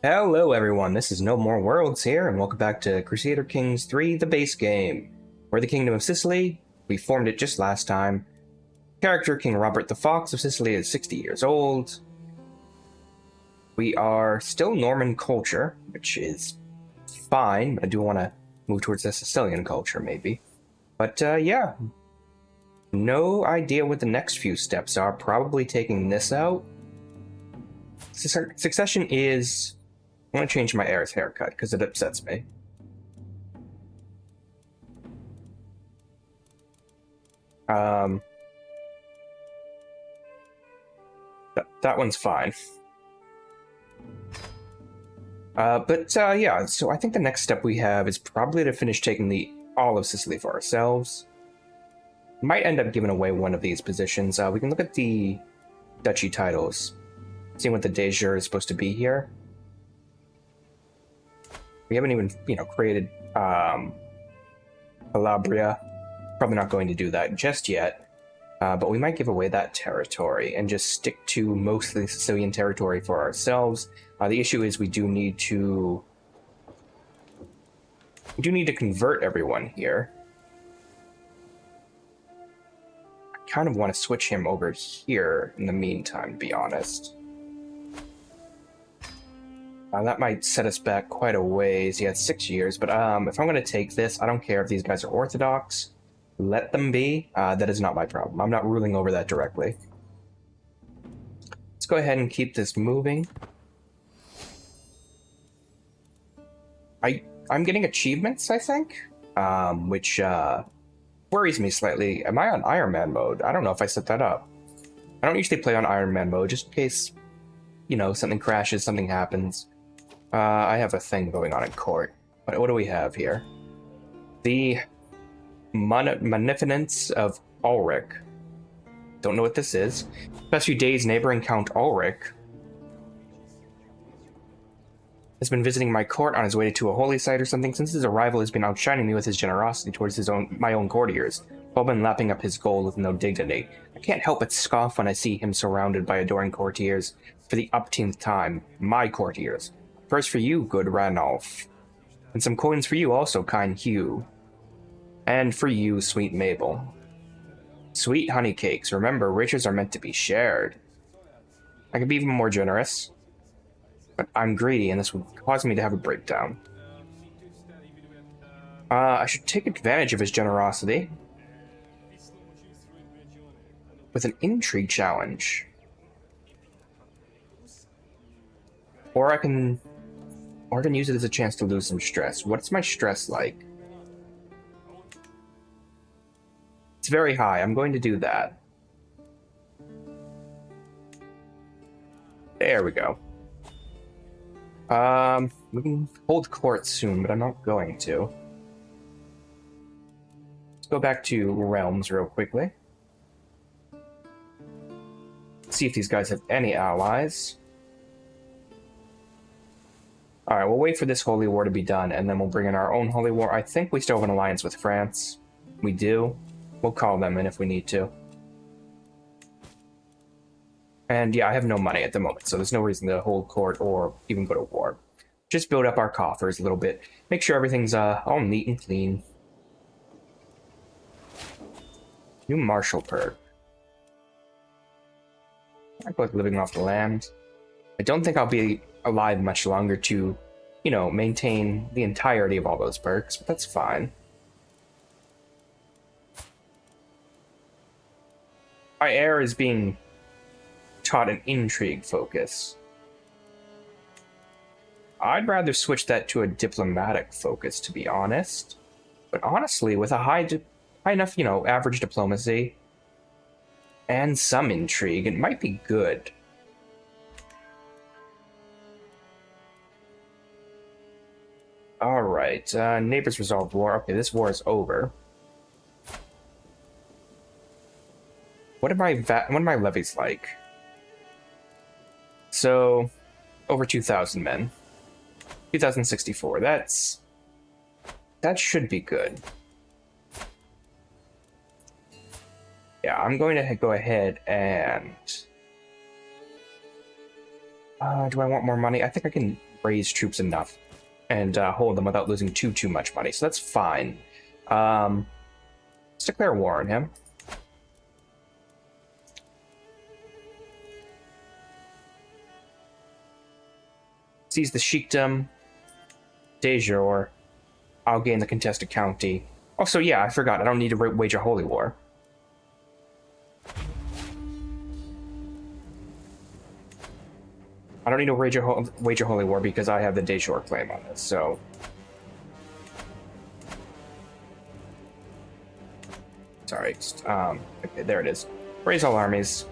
Hello everyone, this is No More Worlds here, and welcome back to Crusader Kings 3, the base game. We're the Kingdom of Sicily. We formed it just last time. Character King Robert the Fox of Sicily is 60 years old. We are still Norman culture, which is fine, but I do want to move towards the Sicilian culture, maybe. But yeah, no idea what the next few steps are. Probably taking this out. Succession is... I want to change my heir's haircut because it upsets me. That one's fine. Yeah, so I think the next step we have is probably to finish taking all of Sicily for ourselves. Might end up giving away one of these positions. We can look at the duchy titles, seeing what the de jure is supposed to be here. We haven't even, created Calabria. Probably not going to do that just yet. But we might give away that territory and just stick to mostly Sicilian territory for ourselves. The issue is we do need to convert everyone here. I kind of want to switch him over here in the meantime, to be honest. That might set us back quite a ways. Yeah, it's 6 years, but if I'm going to take this, I don't care if these guys are Orthodox. Let them be. That is not my problem. I'm not ruling over that directly. Let's go ahead and keep this moving. I'm getting achievements, I think, which worries me slightly. Am I on Iron Man mode? I don't know if I set that up. I don't usually play on Iron Man mode, just in case, something crashes, something happens. I have a thing going on in court. What do we have here? The Munificence of Ulrich. Don't know what this is. Past few days, neighboring Count Ulrich has been visiting my court on his way to a holy site or something. Since his arrival, he's been outshining me with his generosity towards my own courtiers. I've been lapping up his gold with no dignity. I can't help but scoff when I see him surrounded by adoring courtiers for the upteenth time. My courtiers. First for you, good Ranulph. And some coins for you also, kind Hugh. And for you, sweet Mabel. Sweet honey cakes. Remember, riches are meant to be shared. I could be even more generous. But I'm greedy, and this would cause me to have a breakdown. I should take advantage of his generosity. With an intrigue challenge. Or I can use it as a chance to lose some stress. What's my stress like? It's very high. I'm going to do that. There we go. We can hold court soon, but I'm not going to. Let's go back to realms real quickly. See if these guys have any allies. Alright, we'll wait for this holy war to be done, and then we'll bring in our own holy war. I think we still have an alliance with France. We do. We'll call them in if we need to. And yeah, I have no money at the moment, so there's no reason to hold court or even go to war. Just build up our coffers a little bit. Make sure everything's all neat and clean. New martial perk. I like living off the land. I don't think I'll be alive much longer to, maintain the entirety of all those perks, but that's fine. My heir is being taught an intrigue focus. I'd rather switch that to a diplomatic focus, to be honest. But honestly, with a high enough, average diplomacy and some intrigue, it might be good. Alright, neighbors resolved war. Okay, this war is over. What are my levies like? So, over 2,000 men. 2,064. That should be good. Yeah, I'm going to go ahead and... do I want more money? I think I can raise troops enough and hold them without losing too much money. So that's fine. Let's declare war on him. Seize the sheikdom. De jure. I'll gain the contested county. Oh, so yeah, I forgot. I don't need to wage a holy war. I don't need to wage a holy war because I have the de jure claim on this, so... Sorry, okay, there it is. Raise all armies.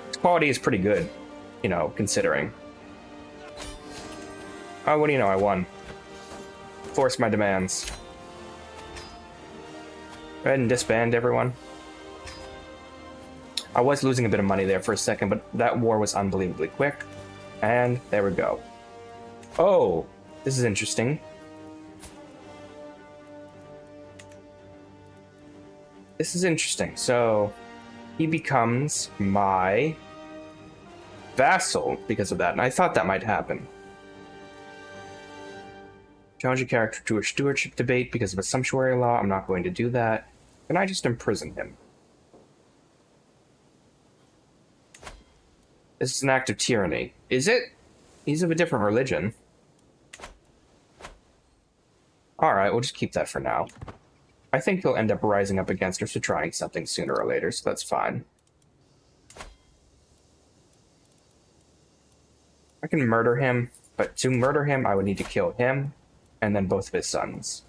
Its quality is pretty good, you know, considering. Oh, what do you know, I won. Force my demands. Go ahead and disband everyone. I was losing a bit of money there for a second, but that war was unbelievably quick. And there we go. Oh, this is interesting. This is interesting. So, he becomes my vassal because of that, and I thought that might happen. Challenge a character to a stewardship debate because of a sumptuary law. I'm not going to do that. Can I just imprison him? This is an act of tyranny. Is it? He's of a different religion. Alright, we'll just keep that for now. I think he'll end up rising up against us or trying something sooner or later, so that's fine. I can murder him, but to murder him, I would need to kill him, and then both of his sons.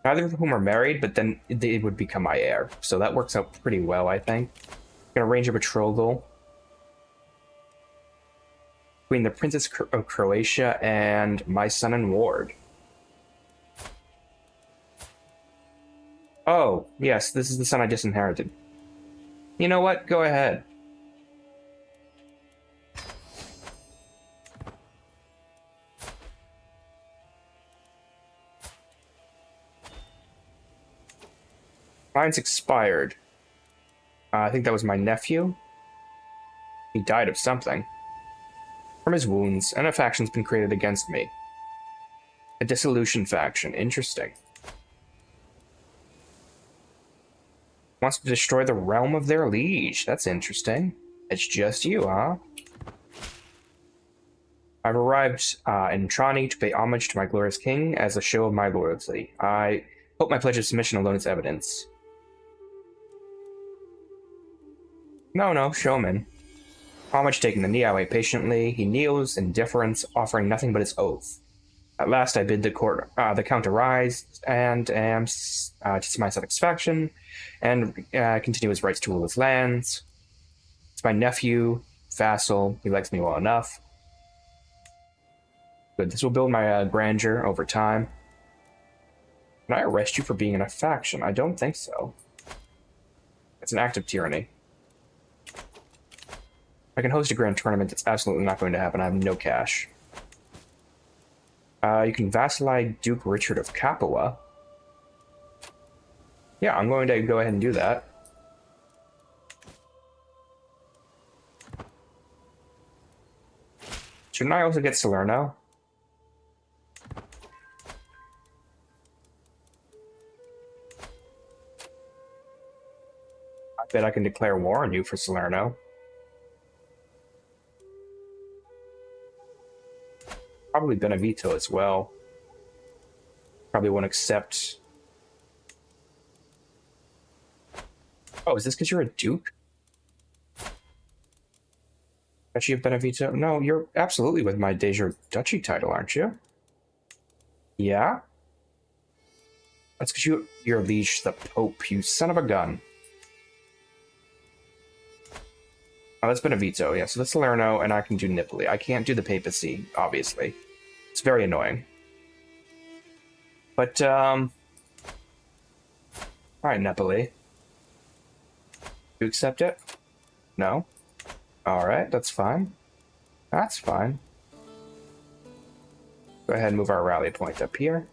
Neither of whom are married, but then they would become my heir. So that works out pretty well, I think. I'm gonna arrange a betrothal between the Princess of Croatia and my son and ward. Oh, yes, this is the son I disinherited. You know what? Go ahead. Mine's expired. I think that was my nephew. He died of something. From his wounds, and a faction's been created against me. A dissolution faction. Interesting. Wants to destroy the realm of their liege. That's interesting. It's just you, huh? I've arrived in Trani to pay homage to my glorious king as a show of my loyalty. I hope my pledge of submission alone is evidence. No, showman. Homage taking the knee, I wait patiently. He kneels in deference, offering nothing but his oath. At last I bid the count arise, and am to my satisfaction, and continue his rights to rule his lands. It's my nephew, vassal. He likes me well enough. Good. This will build my grandeur over time. Can I arrest you for being in a faction? I don't think so. It's an act of tyranny. I can host a grand tournament. It's absolutely not going to happen. I have no cash. You can vassalize Duke Richard of Capua. Yeah, I'm going to go ahead and do that. Shouldn't I also get Salerno? I bet I can declare war on you for Salerno. Probably Benevito as well. Probably won't accept. Oh, is this because you're a duke? Duchy of Benevito? No, you're absolutely with my de jure duchy title, aren't you? Yeah? That's because you're liege to the Pope, you son of a gun. Oh, that's Benevito, yeah, so that's Salerno, and I can do Nipoli. I can't do the papacy, obviously. It's very annoying. But, alright, Napoli. You accept it? No? Alright, that's fine. That's fine. Go ahead and move our rally point up here.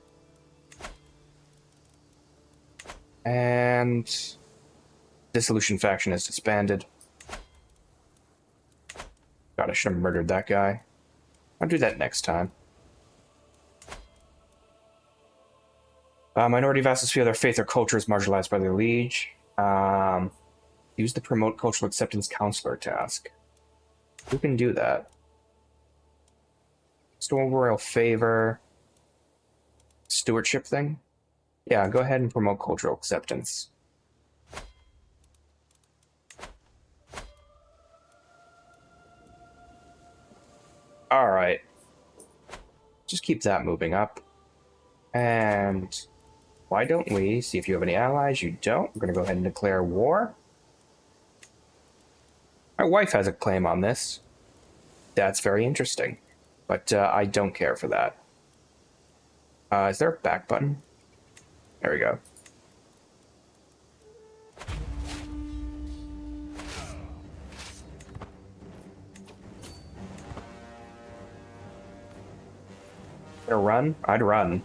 And Dissolution faction is disbanded. God, I should have murdered that guy. I'll do that next time. Minority vassals feel their faith or culture is marginalized by their liege. Use the Promote Cultural Acceptance Counselor task. Who can do that? Store Royal Favor. Stewardship thing? Yeah, go ahead and promote cultural acceptance. Alright. Just keep that moving up. And why don't we see if you have any allies? You don't. We're going to go ahead and declare war. My wife has a claim on this. That's very interesting. But I don't care for that. Is there a back button? There we go. Gonna run? I'd run.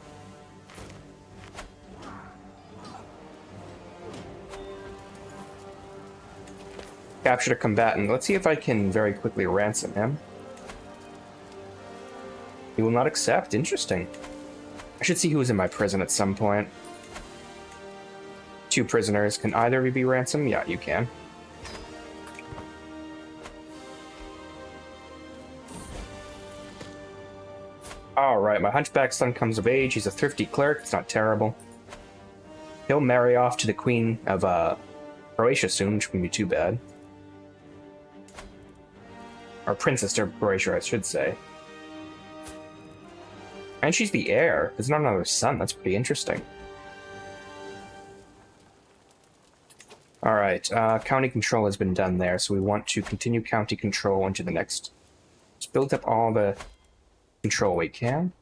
Captured a combatant. Let's see if I can very quickly ransom him. He will not accept. Interesting. I should see who's in my prison at some point. 2 prisoners. Can either of you be ransomed? Yeah, you can. Alright, my hunchback son comes of age. He's a thrifty cleric. It's not terrible. He'll marry off to the Queen of Croatia soon, which wouldn't be too bad. Or Princess of Croatia, I should say. And she's the heir. There's not another son. That's pretty interesting. Alright, county control has been done there, so we want to continue county control into the next. Let's build up all the control we can.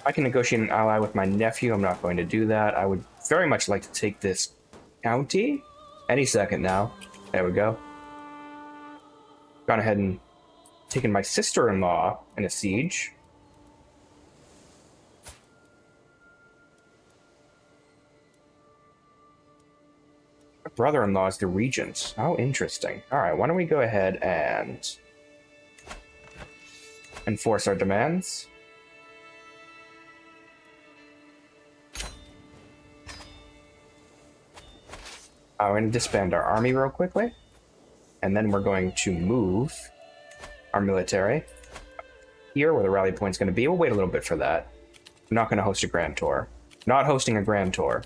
I can negotiate an ally with my nephew. I'm not going to do that. I would very much like to take this county. Any second now. There we go. Gone ahead and taken my sister-in-law in a siege. My brother-in-law is the regent. How interesting. Alright, why don't we go ahead and enforce our demands. We're going to disband our army real quickly. And then we're going to move our military here where the rally point's going to be. We'll wait a little bit for that. I'm not going to host a grand tour. Not hosting a grand tour.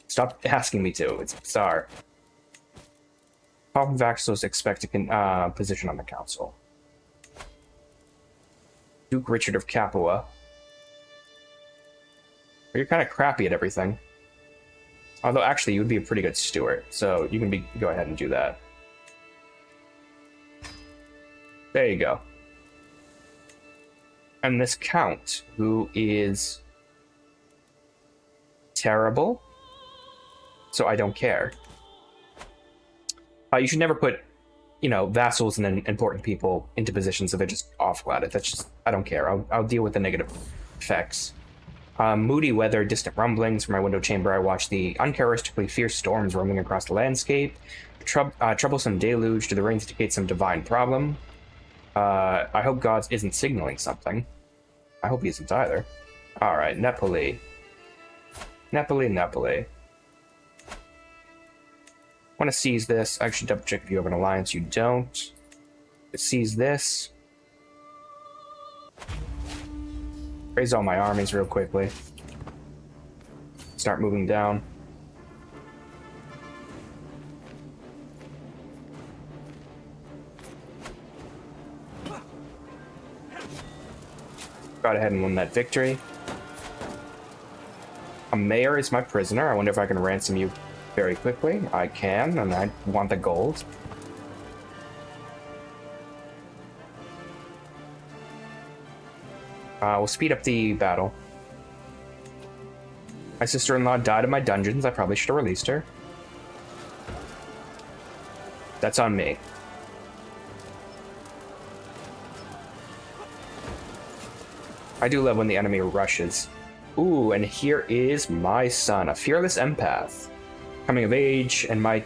Stop asking me to. It's bizarre. Papa Vaxos expect a position on the council. Duke Richard of Capua. But you're kind of crappy at everything. Although, actually, you would be a pretty good steward, so you can go ahead and do that. There you go. And this count, who is terrible, so I don't care. You should never put, you know, vassals and then important people into positions if they're just awful at it. That's just, I don't care. I'll deal with the negative effects. Moody weather, distant rumblings. From my window chamber, I watch the uncharacteristically fierce storms roaming across the landscape. Troublesome deluge. Do the rains indicate some divine problem? I hope God isn't signaling something. I hope he isn't either. Alright, Nepali. Nepali. Want to seize this. I should double check if you have an alliance. You don't. Seize this. Raise all my armies real quickly. Start moving down. Got ahead and won that victory. A mayor is my prisoner. I wonder if I can ransom you very quickly. I can, and I want the gold. We'll speed up the battle. My sister-in-law died in my dungeons. I probably should have released her. That's on me. I do love when the enemy rushes. Ooh, and here is my son, a fearless empath. Coming of age, and my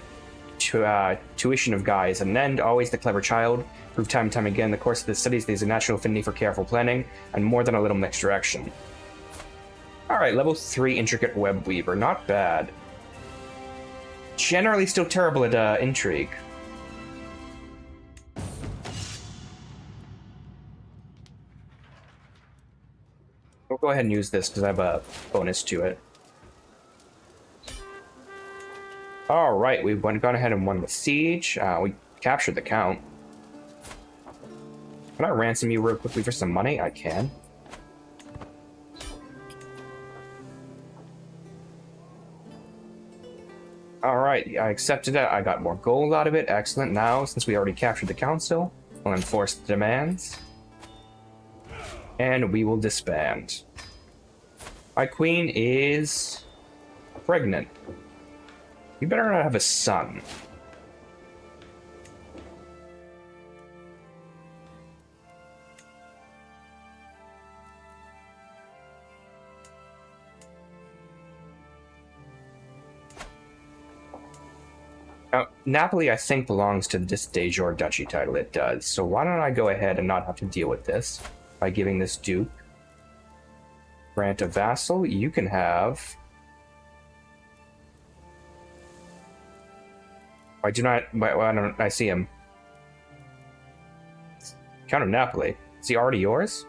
tuition of guys at an end, always the clever child. Proved time and time again in the course of the studies there's a natural affinity for careful planning, and more than a little misdirection. Alright, level 3 intricate web weaver, not bad. Generally still terrible at intrigue. We'll go ahead and use this because I have a bonus to it. Alright, we've gone ahead and won the siege. We captured the count. Can I ransom you real quickly for some money? I can. Alright, I accepted it. I got more gold out of it. Excellent. Now, since we already captured the council, we'll enforce the demands. And we will disband. My queen is pregnant. You better not have a son. Now, Napoli, I think, belongs to this de jure duchy title. It does. So why don't I go ahead and not have to deal with this by giving this duke grant a vassal. You can have... I do not... Why don't I see him? Count of Napoli. Is he already yours?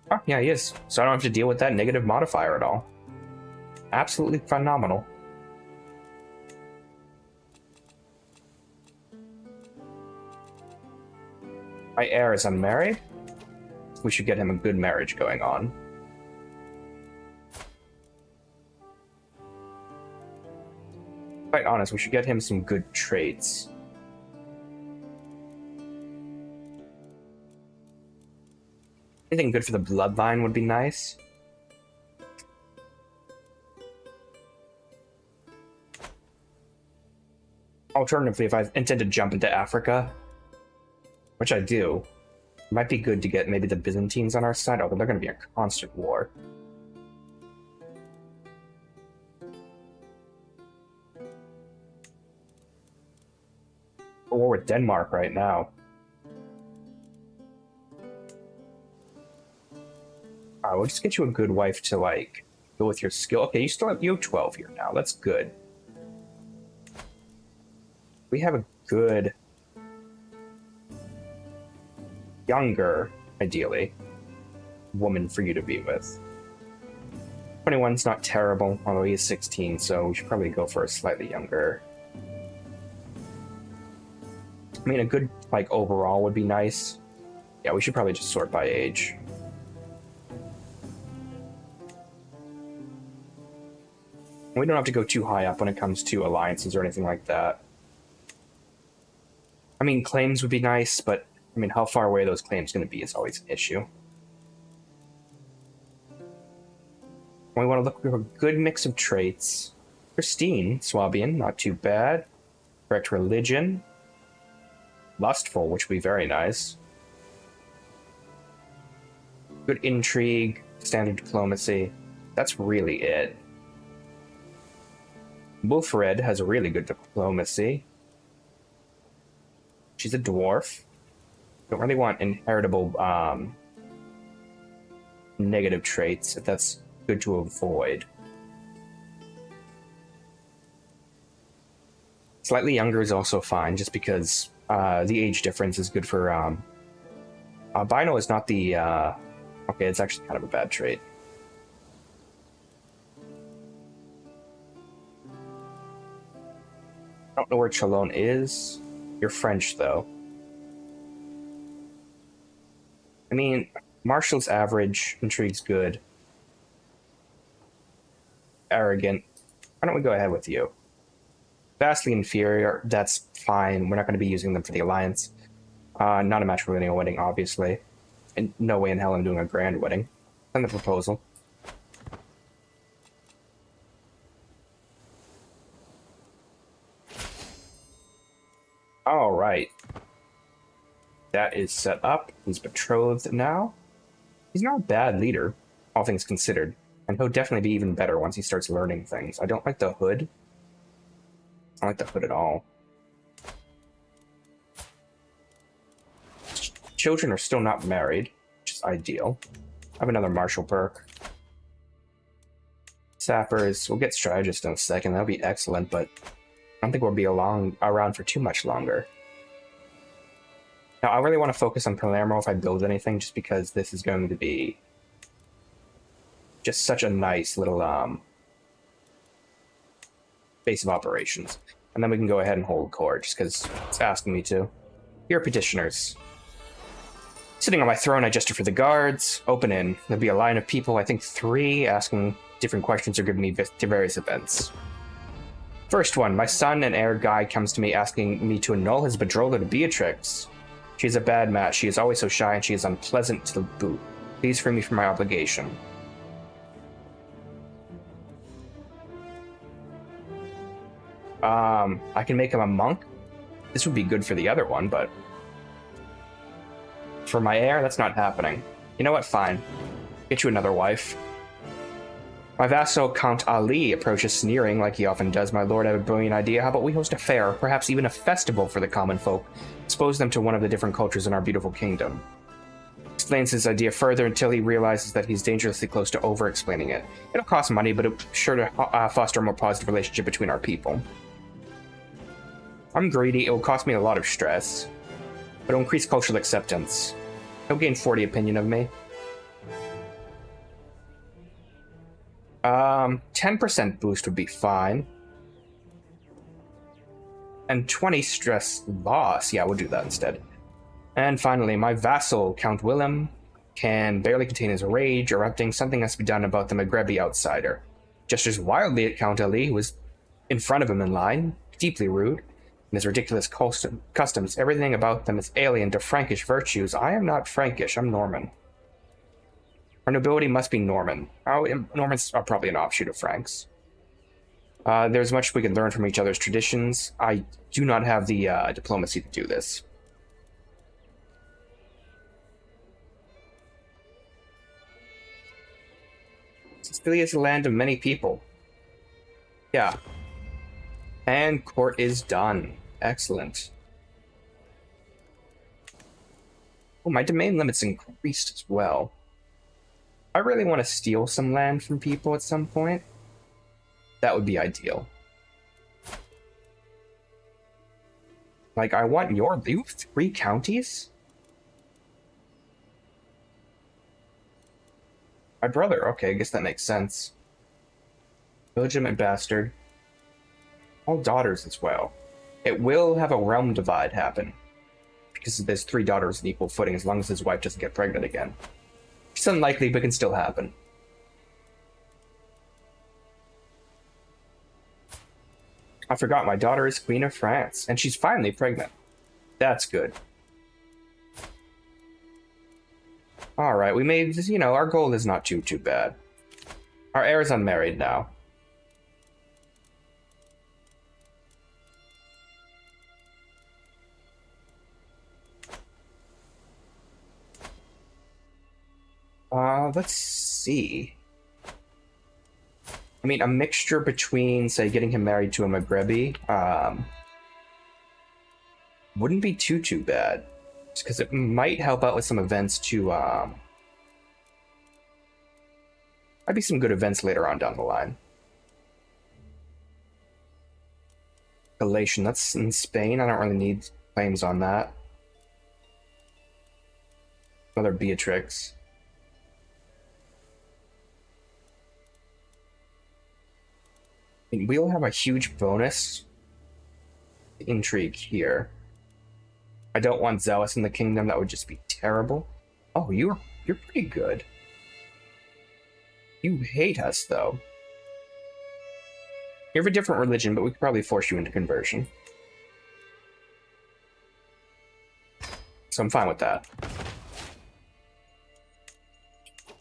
Oh, yeah, he is. So I don't have to deal with that negative modifier at all. Absolutely phenomenal. My heir is unmarried. We should get him a good marriage going on. Quite honest, we should get him some good traits. Anything good for the bloodline would be nice. Alternatively, if I intend to jump into Africa, which I do, it might be good to get maybe the Byzantines on our side, although they're going to be a constant war. We're war with Denmark right now. Alright, we'll just get you a good wife to, like, go with your skill. Okay, you have 12 here now. That's good. We have a good... younger, ideally, woman for you to be with. 21's not terrible, although he is 16, so we should probably go for a slightly younger. I mean, a good, like, overall would be nice. Yeah, we should probably just sort by age. We don't have to go too high up when it comes to alliances or anything like that. I mean, claims would be nice, but, I mean, how far away those claims going to be is always an issue. We want to look for a good mix of traits. Pristine, Swabian, not too bad. Correct religion. Lustful, which would be very nice. Good intrigue, standard diplomacy. That's really it. Wolfred has a really good diplomacy. She's a dwarf. Don't really want inheritable negative traits, if that's good to avoid. Slightly younger is also fine, just because the age difference is good for... albino is not the... okay, it's actually kind of a bad trait. I don't know where Chalon is. You're French, though. I mean, Marshall's average, intrigue's good. Arrogant. Why don't we go ahead with you? Vastly inferior, that's fine. We're not going to be using them for the alliance. Not a match for winning a wedding, obviously. And no way in hell I'm doing a grand wedding. Send the proposal. All right. That is set up. He's betrothed now. He's not a bad leader, all things considered. And he'll definitely be even better once he starts learning things. I don't like the hood. I don't like the hood at all. Children are still not married, which is ideal. I have another martial perk. Sappers. We'll get strategist in a second. That'll be excellent, but I don't think we'll be around for too much longer. Now, I really want to focus on Palermo if I build anything, just because this is going to be just such a nice little base of operations. And then we can go ahead and hold court, just because it's asking me to. Here are petitioners. Sitting on my throne, I gesture for the guards. Open in. There'll be a line of people, I think 3, asking different questions or giving me to various events. First one, my son and heir Guy comes to me asking me to annul his betrothal to Beatrix. She is a bad match. She is always so shy and she is unpleasant to the boot. Please free me from my obligation. I can make him a monk. This would be good for the other one, but for my heir, that's not happening. You know what? Fine. Get you another wife. My vassal, Count Ali, approaches sneering like he often does. My lord, I have a brilliant idea. How about we host a fair, perhaps even a festival for the common folk? Expose them to one of the different cultures in our beautiful kingdom. Explains his idea further until he realizes that he's dangerously close to over-explaining it. It'll cost money, but it's sure to foster a more positive relationship between our people. I'm greedy. It will cost me a lot of stress, but it'll increase cultural acceptance. He'll gain 40 opinion of me. 10% boost would be fine. And 20 stress loss. Yeah, we'll do that instead. And finally, my vassal, Count Willem, can barely contain his rage, erupting. Something has to be done about the Maghrebi outsider. Gestures wildly at Count Ali, who was in front of him in line, deeply rude. And his ridiculous customs, everything about them is alien to Frankish virtues. I am not Frankish, I'm Norman. Our nobility must be Norman. Normans are probably an offshoot of Franks. There's much we can learn from each other's traditions. I do not have the diplomacy to do this. Sicily is the land of many people. Yeah. And court is done. Excellent. Oh, my domain limit's increased as well. I really want to steal some land from people at some point. That would be ideal. Like, I want you have 3 counties? My brother, okay, I guess that makes sense. Illegitimate bastard. All daughters as well. It will have a realm divide happen. Because there's 3 daughters in equal footing as long as his wife doesn't get pregnant again. It's unlikely, but can still happen. I forgot my daughter is Queen of France, and she's finally pregnant. That's good. Alright, we made, our goal is not too bad. Our heir is unmarried now. Let's see. I mean, a mixture between, say, getting him married to a Maghrebi, wouldn't be too bad. Just because it might help out with some events to, might be some good events later on down the line. Galatian, that's in Spain. I don't really need claims on that. Another Beatrix. We'll have a huge bonus intrigue here. I don't want Zealous in the kingdom. That would just be terrible. Oh, you're pretty good. You hate us, though. You have a different religion, but we could probably force you into conversion. So I'm fine with that.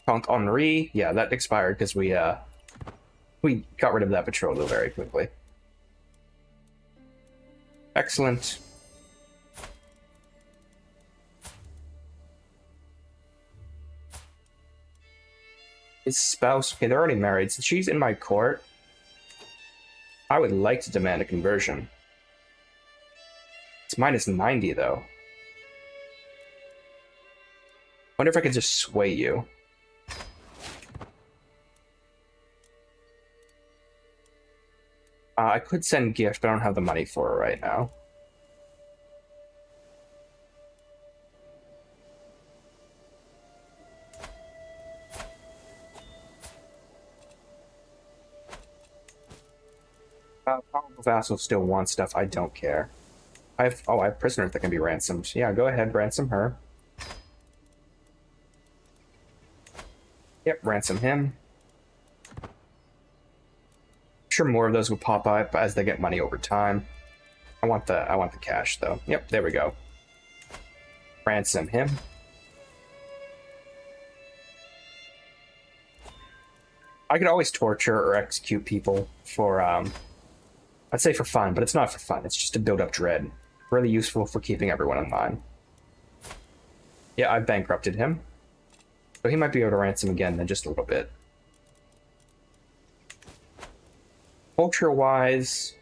Count Henri, yeah, that expired because we got rid of that betrothal very quickly. Excellent. His spouse, okay, they're already married. Since she's in my court, I would like to demand a conversion. It's minus 90, though. Wonder if I could just sway you. I could send gift, but I don't have the money for it right now. Powerful vassals still want stuff. I don't care. I have prisoners that can be ransomed. Yeah, go ahead, ransom her. Yep, ransom him. I'm sure more of those will pop up as they get money over time. I want the cash though. Yep, there we go. Ransom him. I could always torture or execute people for I'd say for fun, but it's not for fun. It's just to build up dread. Really useful for keeping everyone in line. Yeah, I bankrupted him. So he might be able to ransom again in just a little bit. Culture-wise...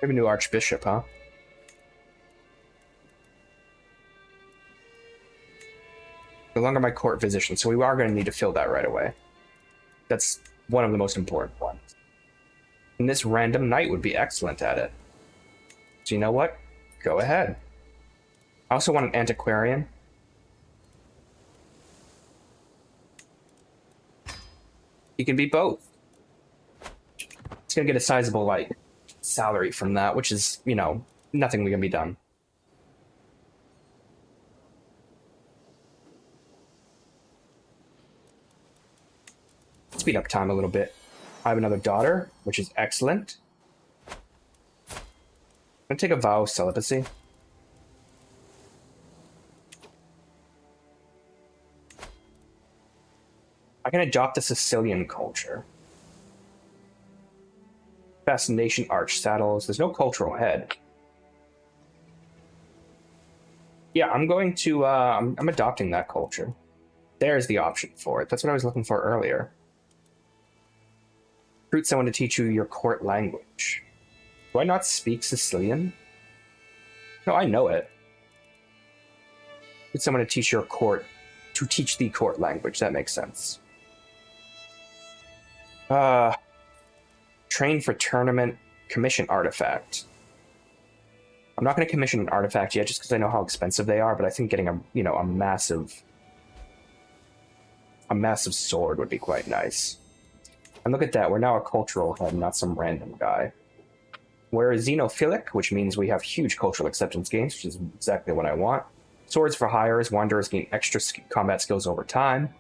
we have a new archbishop, huh? No longer my court physician, so we are going to need to fill that right away. That's one of the most important ones. And this random knight would be excellent at it. So you know what? Go ahead. I also want an antiquarian. He can be both. He's going to get a sizable, like, salary from that, which is, you know, nothing can be done. Speed up time a little bit. I have another daughter, which is excellent. I'm going to take a vow of celibacy. I can adopt a Sicilian culture. Fascination arch saddles. There's no cultural head. Yeah, I'm going to, I'm adopting that culture. There's the option for it. That's what I was looking for earlier. Recruit someone to teach you your court language. Do I not speak Sicilian? No, I know it. Recruit someone to teach your court, to teach the court language. That makes sense. Train for tournament, commission artifact. I'm not going to commission an artifact yet, just because I know how expensive they are. But I think getting a, you know, a massive sword would be quite nice. And look at that, we're now a cultural head, not some random guy. We're xenophilic, which means we have huge cultural acceptance gains, which is exactly what I want. Swords for hires, wanderers gain extra combat skills over time.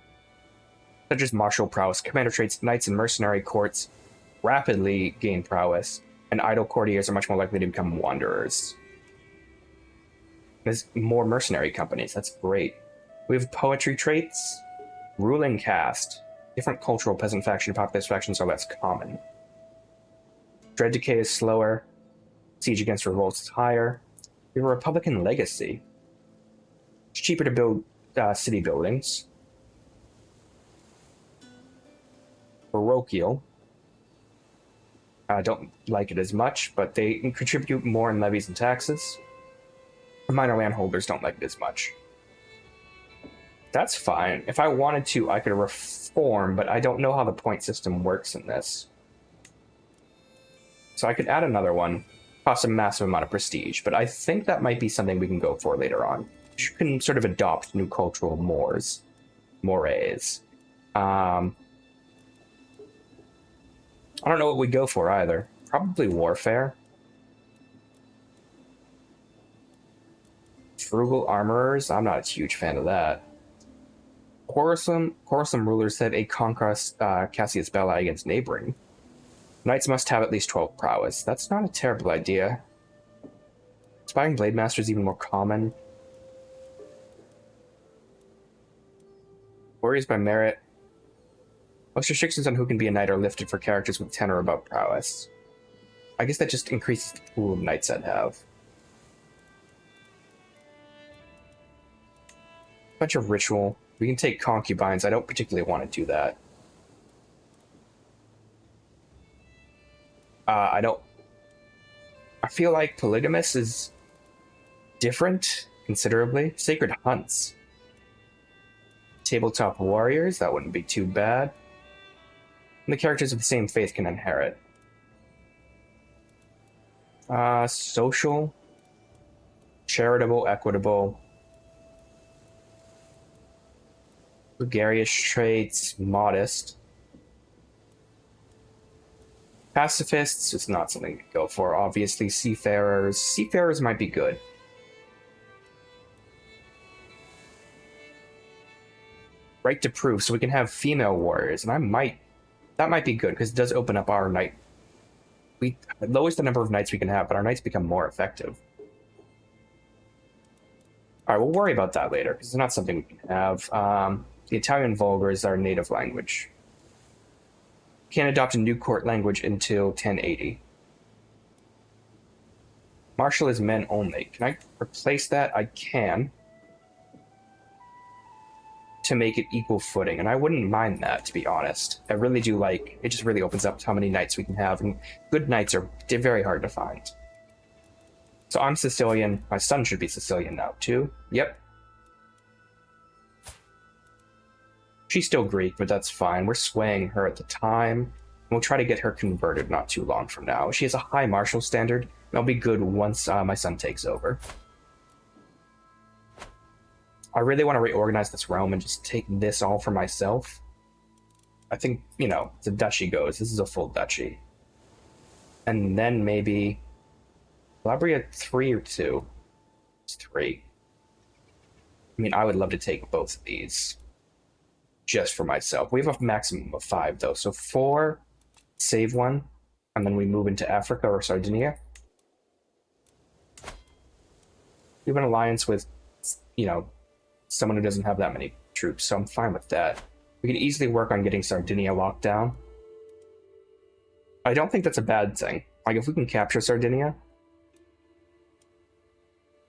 Such as martial prowess, commander traits, knights and mercenary courts rapidly gain prowess, and idle courtiers are much more likely to become wanderers. There's more mercenary companies, that's great. We have poetry traits, ruling caste. Different cultural peasant faction populist factions are less common. Dread decay is slower. Siege against revolts is higher. We have a Republican legacy. It's cheaper to build city buildings. Parochial. I don't like it as much, but they contribute more in levies and taxes. Minor landholders don't like it as much. That's fine. If I wanted to, I could reform, but I don't know how the point system works in this. So I could add another one. Cost a massive amount of prestige, but I think that might be something we can go for later on. You can sort of adopt new cultural mores. I don't know what we go for either. Probably warfare. Frugal armorers. I'm not a huge fan of that. Quarrelsome rulers have a conquest Cassius Belli against neighboring. Knights must have at least 12 prowess. That's not a terrible idea. Aspiring Blade Master is even more common. Warriors by merit. Most restrictions on who can be a knight are lifted for characters with 10 or above prowess. I guess that just increases the pool of knights I'd have. Bunch of ritual. We can take concubines. I don't particularly want to do that. I feel like polygamous is different considerably. Sacred hunts. Tabletop warriors, that wouldn't be too bad. And the characters of the same faith can inherit. Social, charitable, equitable, gregarious traits, modest. Pacifists is not something to go for, obviously. Seafarers. Seafarers might be good. Right to prove, so we can have female warriors, and that might be good, because it does open up our knight. It lowers the number of knights we can have, but our knights become more effective. Alright, we'll worry about that later, because it's not something we can have. The Italian Vulgar is our native language. Can't adopt a new court language until 1080. Martial is men only. Can I replace that? I can. To make it equal footing, and I wouldn't mind that, to be honest. I really do like it. Just really opens up how many knights we can have, and good knights are very hard to find. So I'm Sicilian. My son should be Sicilian now too. Yep. She's still Greek, but that's fine. We're swaying her at the time, and we'll try to get her converted not too long from now. She has a high martial standard, and that'll be good once my son takes over. I really want to reorganize this realm and just take this all for myself. I think, you know, the duchy goes. This is a full duchy. And then maybe Calabria 3 or 2. It's 3. I mean, I would love to take both of these just for myself. We have a maximum of 5, though. So 4, save 1, and then we move into Africa or Sardinia. We have an alliance with, you know, someone who doesn't have that many troops, so I'm fine with that. We can easily work on getting Sardinia locked down. I don't think that's a bad thing. Like, if we can capture Sardinia,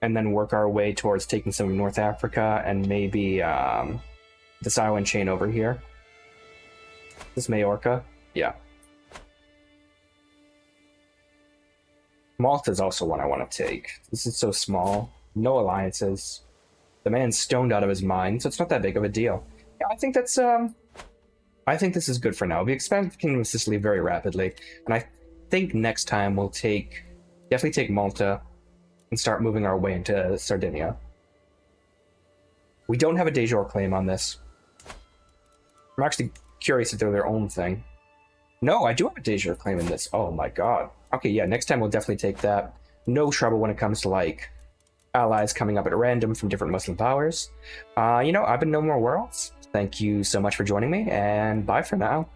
and then work our way towards taking some of North Africa, and maybe this island chain over here. This Majorca? Yeah. Malta is also one I want to take. This is so small. No alliances. The man's stoned out of his mind, so it's not that big of a deal. Yeah, I think that's, I think this is good for now. We expand the Kingdom of Sicily very rapidly, and I think next time we'll definitely take Malta, and start moving our way into Sardinia. We don't have a de jure claim on this. I'm actually curious if they're their own thing. No, I do have a de jure claim in this. Oh my god. Okay, yeah, next time we'll definitely take that. No trouble when it comes to, like, allies coming up at random from different Muslim powers. You know, I've been No More Worlds. Thank you so much for joining me, and bye for now.